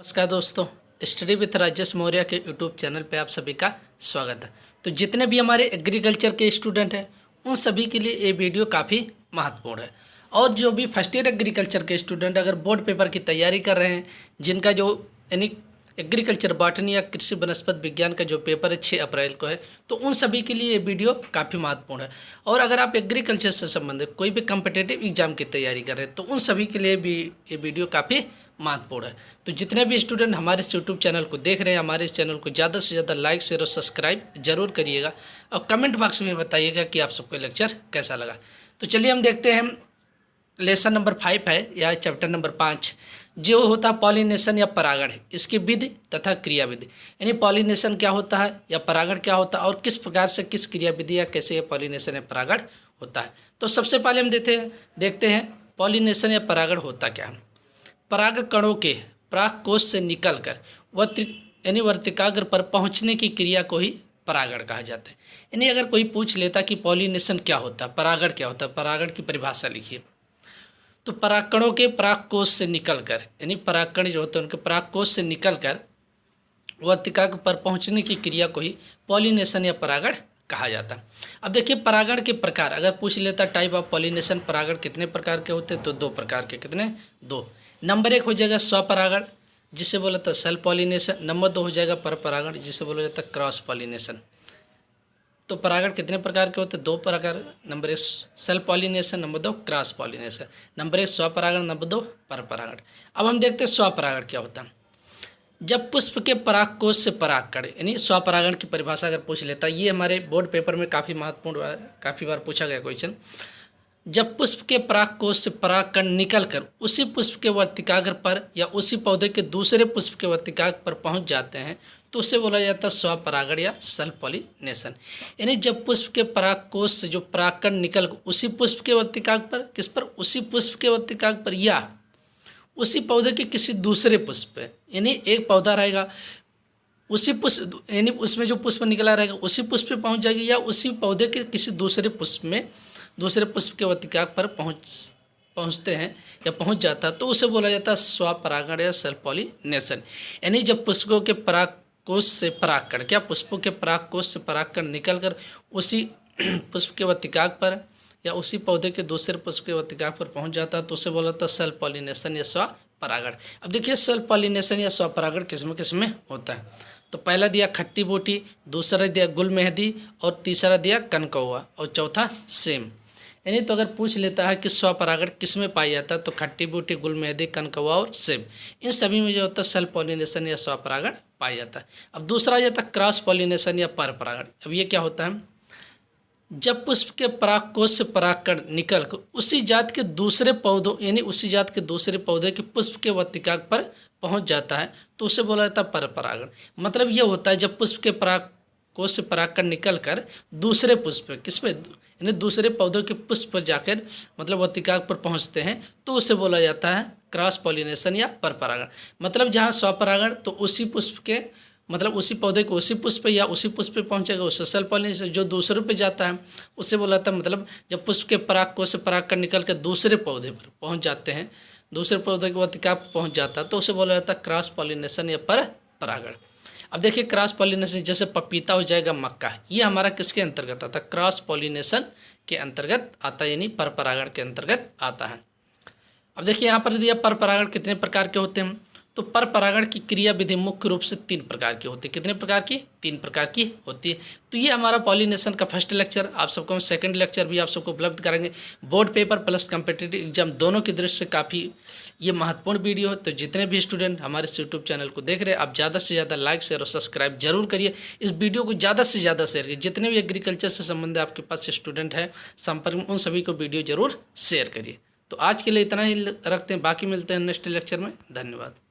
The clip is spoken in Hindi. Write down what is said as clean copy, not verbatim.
नमस्कार दोस्तों, स्टडी विथ राजेश मौर्य के यूट्यूब चैनल पे आप सभी का स्वागत है। तो जितने भी हमारे एग्रीकल्चर के स्टूडेंट हैं उन सभी के लिए ये वीडियो काफ़ी महत्वपूर्ण है। और जो भी फर्स्ट ईयर एग्रीकल्चर के स्टूडेंट अगर बोर्ड पेपर की तैयारी कर रहे हैं, जिनका जो यानी एग्रीकल्चर बॉटनी या कृषि वनस्पति विज्ञान का जो पेपर है 6 अप्रैल को है, तो उन सभी के लिए ये वीडियो काफ़ी महत्वपूर्ण है। और अगर आप एग्रीकल्चर से संबंधित कोई भी कम्पिटेटिव एग्जाम की तैयारी कर रहे हैं तो उन सभी के लिए भी ये वीडियो काफ़ी महत्वपूर्ण है। तो जितने भी स्टूडेंट हमारे इस यूट्यूब चैनल को देख रहे हैं, हमारे इस चैनल को ज़्यादा से ज़्यादा लाइक शेयर और सब्सक्राइब जरूर करिएगा और कमेंट बॉक्स में बताइएगा कि आप सबको लेक्चर कैसा लगा। तो चलिए हम देखते हैं, लेसन नंबर 5 है या चैप्टर नंबर 5 जो होता है पॉलिनेशन या परागण है, इसकी विधि तथा क्रिया विधि। यानी पॉलिनेशन क्या होता है या परागण क्या होता है और किस प्रकार से किस क्रिया विधि या कैसे ये पॉलिनेशन या परागण होता है। तो सबसे पहले हम देखते हैं पॉलिनेशन या परागण होता क्या है। पराग कणों के पराग कोश से निकलकर यानी वर्तिकाग्र पर पहुंचने की क्रिया को ही परागण कहा जाता है। यानी अगर कोई पूछ लेता कि पॉलिनेशन क्या होता है, परागण क्या होता है, परागण की परिभाषा लिखिए। तो परागकणों के परागकोश से निकलकर, यानी परागकण जो होते हैं उनके परागकोश से निकलकर वर्तिकाग्र पर पहुंचने की क्रिया को ही पॉलिनेशन या परागण कहा जाता है। अब देखिए परागण के प्रकार अगर पूछ लेता टाइप ऑफ पॉलिनेशन, परागण कितने प्रकार के होते हैं, तो 2 प्रकार के। कितने? 2। नंबर 1 हो जाएगा स्वपरागण जिसे बोला जाता है सेल्फ पॉलिनेशन। नंबर 2 हो जाएगा पर परागण जिसे बोला जाता है क्रॉस पॉलिनेशन। तो परागण कितने प्रकार के होते हैं? 2 प्रकार। Number 1 self pollination, number 2 cross pollination. Number 1 स्वपरागण, नंबर 2 पर परागण। अब हम देखते हैं स्वपरागण क्या होता है। जब पुष्प के परागकोश से परागकण, यानी स्वपरागण की परिभाषा अगर पूछ लेता, ये हमारे बोर्ड पेपर में काफ़ी महत्वपूर्ण है, काफ़ी बार पूछा गया क्वेश्चन। जब पुष्प के परागकोश से परागकण निकलकर उसी पुष्प के वर्तिकाग्र पर या उसी पौधे के दूसरे पुष्प के वर्तिकाग्र पर पहुंच जाते हैं तो उसे बोला जाता है स्वपरागण या सेल्फ पॉलिनेशन। यानी जब पुष्प के परागकोश से जो परागकण निकल उसी पुष्प के वर्तिकाग्र पर, किस पर? उसी पुष्प के वर्तिकाग्र पर या उसी पौधे के किसी दूसरे पुष्प पे, यानी एक पौधा रहेगा उसी पुष्प, यानी उसमें जो पुष्प निकला रहेगा उसी पुष्प पे पहुंच जाएगी या उसी पौधे के किसी दूसरे पुष्प में, दूसरे पुष्प के वर्तिकाग्र पर पहुंचते हैं या पहुंच जाता है तो उसे बोला जाता है स्वपरागण या सेल्फ पॉलिनेशन। यानी जब पुष्पों के परागकोश से परागकण, क्या पुष्पों के परागकोश से परागकण निकलकर उसी पुष्प के वर्तिकाग्र पर या उसी पौधे के दूसरे पुष्प के वर्तिकाग्र पर पहुंच जाता है तो उसे बोला जाता है सेल्फ पॉलिनेशन या स्वपरागण। अब देखिए सेल्फ पॉलिनेशन या स्वपरागण किसमें किसमें होता है। तो पहला दिया खट्टी बूटी, दूसरा दिया गुल मेहंदी और तीसरा दिया कनकौआ और चौथा सेम। यानी तो अगर पूछ लेता है कि स्वपरागण किस में पाया जाता है तो खट्टी बूटी, गुल मेहंदी, कनकौआ और सेब, इन सभी में जो होता है सेल्फ पॉलिनेशन या स्वपरागण पाया जाता है। अब दूसरा आ जाता है क्रॉस पॉलिनेशन या पर परागण। अब ये क्या होता है? जब पुष्प के परागकोश से परागकण निकल कर उसी जात के दूसरे पौधों, यानी उसी जात के दूसरे पौधे के पुष्प के वर्तिकाग्र पर पहुंच जाता है तो उसे बोला जाता है पर परागण। मतलब ये होता है जब पुष्प के परागकोश से परागकण निकल कर दूसरे पुष्प किस पे, यानी दूसरे पौधों के पुष्प पर जाकर मतलब वर्तिकाग्र पर पहुंचते हैं तो उसे बोला जाता है क्रॉस पॉलिनेशन या पर परागण। मतलब जहाँ स्वपरागण तो उसी पुष्प के, मतलब उसी पौधे को उसी पुष्प पे या उसी पुष्प पे पहुंचेगा उससे सेल्फ पॉलिनेशन। जो दूसरे पे जाता है उससे बोला जाता है, मतलब जब पुष्प के परागकोश से परागकण निकल कर दूसरे पौधे पर पहुंच जाते हैं, दूसरे पौधे के वर्तिकाग्र पर पहुंच जाता है तो उसे बोला जाता है क्रॉस पॉलिनेशन या पर परागण। अब देखिए क्रॉस पॉलिनेशन जैसे पपीता हो जाएगा मक्का, ये हमारा किसके अंतर्गत आता है? क्रॉस पॉलिनेशन के अंतर्गत आता है, यानी पर परागण के अंतर्गत आता है। अब देखिए यहाँ पर दिया पर परागण कितने प्रकार के होते हैं। तो पर परागण की क्रिया विधि मुख्य रूप से 3 प्रकार की होती है। कितने प्रकार की? 3 प्रकार की होती है। तो ये हमारा पॉलिनेशन का फर्स्ट लेक्चर, आप सबको हम सेकंड लेक्चर भी आप सबको उपलब्ध करेंगे। Board paper plus competitive exam दोनों की दृष्टि से काफ़ी ये महत्वपूर्ण वीडियो है। तो जितने भी स्टूडेंट हमारे इस यूट्यूब चैनल को देख रहे हैं आप ज़्यादा से ज़्यादा लाइक शेयर और सब्सक्राइब जरूर करिए। इस वीडियो को ज़्यादा से ज़्यादा शेयर करिए। जितने भी एग्रीकल्चर से संबंधित आपके पास स्टूडेंट है संपर्क में, उन सभी को वीडियो जरूर शेयर करिए। तो आज के लिए इतना ही रखते हैं, बाकी मिलते हैं नेक्स्ट लेक्चर में। धन्यवाद।